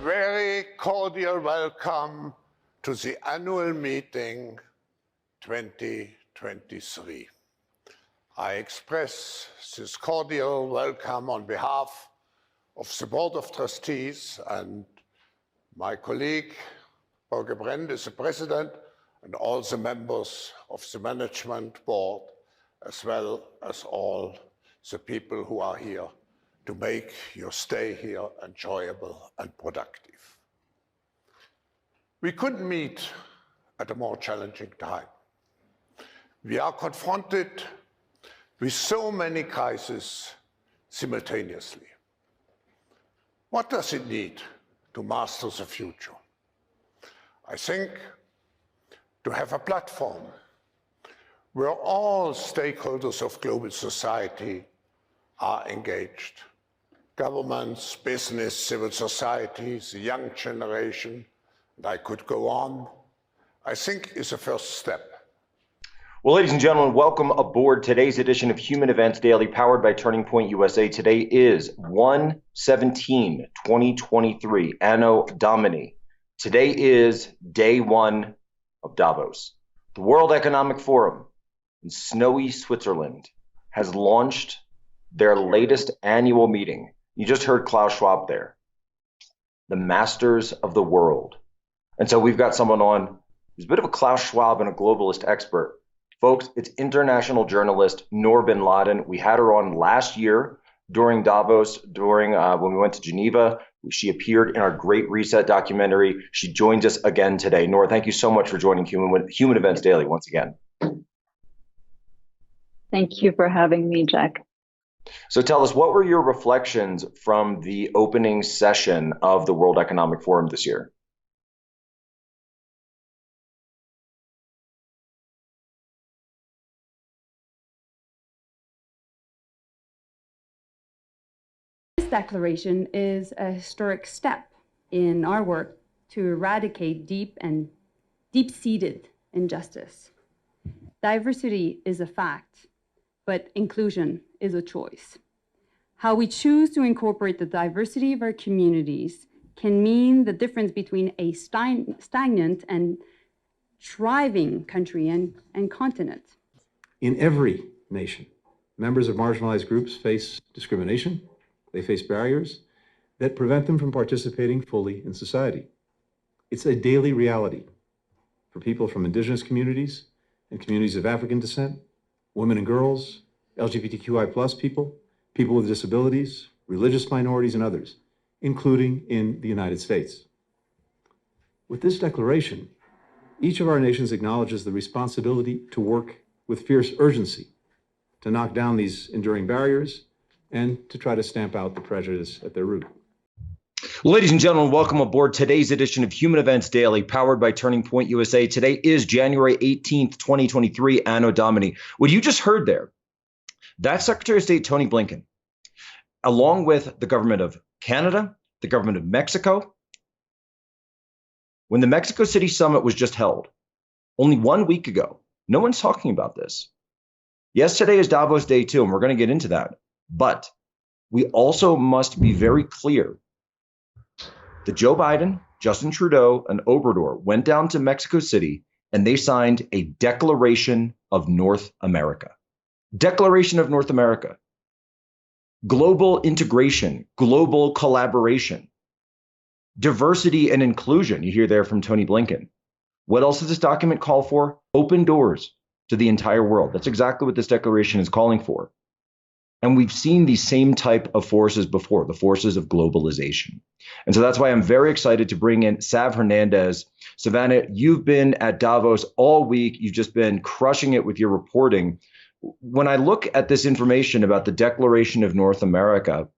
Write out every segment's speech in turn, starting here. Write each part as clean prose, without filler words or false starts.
Very cordial welcome to the annual meeting 2023. I express this cordial welcome on behalf of the Board of Trustees and my colleague, Holger Brend, is the President, and all the members of the Management Board, as well as all the people who are here to make your stay here enjoyable and productive. We couldn't meet at a more challenging time. We are confronted with so many crises simultaneously. What does it need to master the future? I think to have a platform where all stakeholders of global society are engaged. Governments, business, civil societies, the young generation, and I could go on, I think is a first step. Well, ladies and gentlemen, welcome aboard today's edition of Human Events Daily, powered by Turning Point USA. Today is 1/17/2023, Anno Domini. Today is day one of Davos. The World Economic Forum in snowy Switzerland has launched their latest annual meeting. You just heard Klaus Schwab there, the masters of the world. And so we've got someone on who's a bit of a Klaus Schwab and a globalist expert. Folks, it's international journalist Noor bin Laden. We had her on last year during Davos, when we went to Geneva. She appeared in our Great Reset documentary. She joins us again today. Noor, thank you so much for joining Human Events Daily once again. Thank you for having me, Jack. So tell us, what were your reflections from the opening session of the World Economic Forum this year? This declaration is a historic step in our work to eradicate deep-seated injustice. Diversity is a fact, but inclusion is a choice. How we choose to incorporate the diversity of our communities can mean the difference between a stagnant and thriving country and continent. In every nation, members of marginalized groups face discrimination. They face barriers that prevent them from participating fully in society. It's a daily reality for people from indigenous communities and communities of African descent, women and girls, LGBTQI+ people, people with disabilities, religious minorities, and others, including in the United States. With this declaration, each of our nations acknowledges the responsibility to work with fierce urgency to knock down these enduring barriers and to try to stamp out the prejudice at their root. Ladies and gentlemen, welcome aboard today's edition of Human Events Daily, powered by Turning Point USA. Today is January 18th, 2023, Anno Domini. What you just heard there, that's Secretary of State Tony Blinken, along with the government of Canada, the government of Mexico. When the Mexico City summit was just held, only 1 week ago, no one's talking about this. Yes, today is Davos Day 2, and we're going to get into that. But we also must be very clear that Joe Biden, Justin Trudeau, and Obrador went down to Mexico City and they signed a Declaration of North America. Declaration of North America. Global integration, global collaboration, diversity and inclusion. You hear there from Tony Blinken. What else does this document call for? Open doors to the entire world. That's exactly what this declaration is calling for. And we've seen these same type of forces before, the forces of globalization. And so that's why I'm very excited to bring in Sav Hernandez. Savannah, you've been at Davos all week. You've just been crushing it with your reporting. When I look at this information about the Declaration of North America,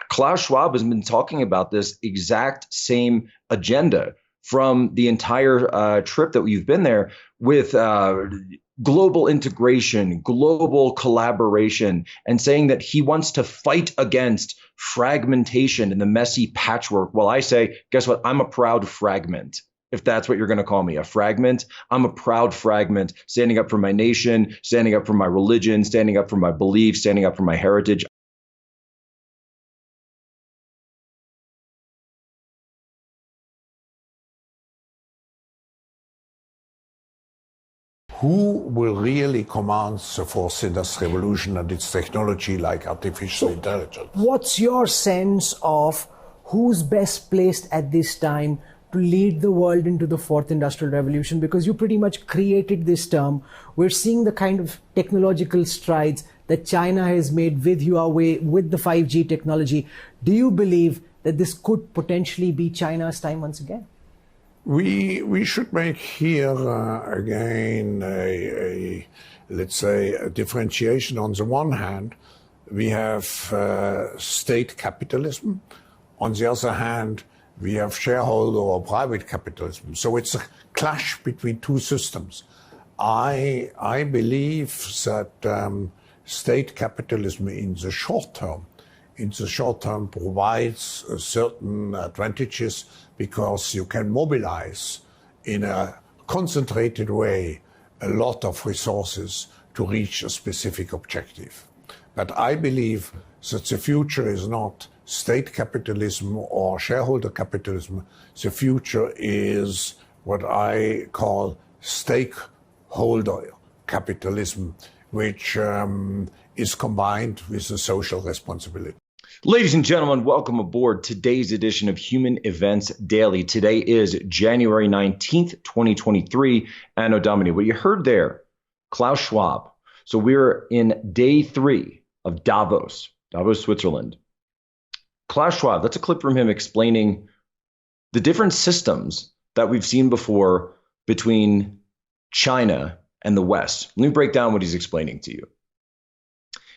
Klaus Schwab has been talking about this exact same agenda from the entire trip that you've been there, with global integration, global collaboration, and saying that he wants to fight against fragmentation and the messy patchwork. Well, I say, guess what? I'm a proud fragment. If that's what you're going to call me, a fragment. I'm a proud fragment, standing up for my nation, standing up for my religion, standing up for my beliefs, standing up for my heritage. who will really command the fourth industrial revolution and its technology like artificial intelligence? What's your sense of who's best placed at this time to lead the world into the fourth industrial revolution? Because you pretty much created this term. We're seeing the kind of technological strides that China has made with Huawei, with the 5G technology. Do you believe that this could potentially be China's time once again? We should make here again let's say a differentiation. On the one hand, we have state capitalism. On the other hand, we have shareholder or private capitalism. So it's a clash between two systems. I believe that state capitalism in the short term provides certain advantages because you can mobilize in a concentrated way a lot of resources to reach a specific objective. But I believe that the future is not state capitalism or shareholder capitalism. The future is what I call stakeholder capitalism, which is combined with a social responsibility. Ladies and gentlemen, welcome aboard today's edition of Human Events Daily. Today is January 19th, 2023, Anno Domini. What you heard there, Klaus Schwab. So we're in day 3 of Davos, Switzerland. Klaus Schwab, that's a clip from him explaining the different systems that we've seen before between China and the West. Let me break down what he's explaining to you.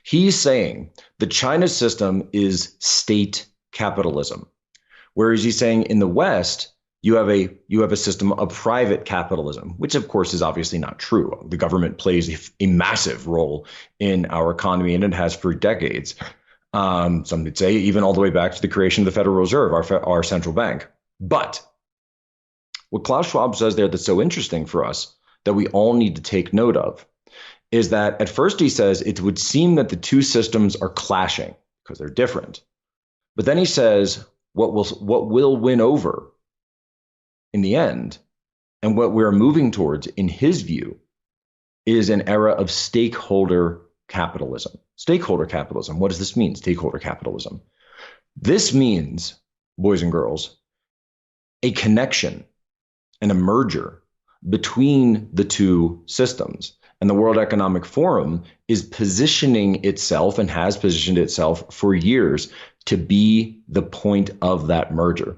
He's saying the China system is state capitalism, whereas he's saying in the West, you have a system of private capitalism, which of course is obviously not true. The government plays a massive role in our economy, and it has for decades. Some would say even all the way back to the creation of the Federal Reserve, our central bank. But what Klaus Schwab says there that's so interesting for us that we all need to take note of is that at first he says it would seem that the two systems are clashing because they're different. But then he says what will win over in the end, and what we're moving towards in his view, is an era of stakeholder capitalism. Stakeholder capitalism. What does this mean? Stakeholder capitalism. This means, boys and girls, a connection and a merger between the two systems. And the World Economic Forum is positioning itself and has positioned itself for years to be the point of that merger.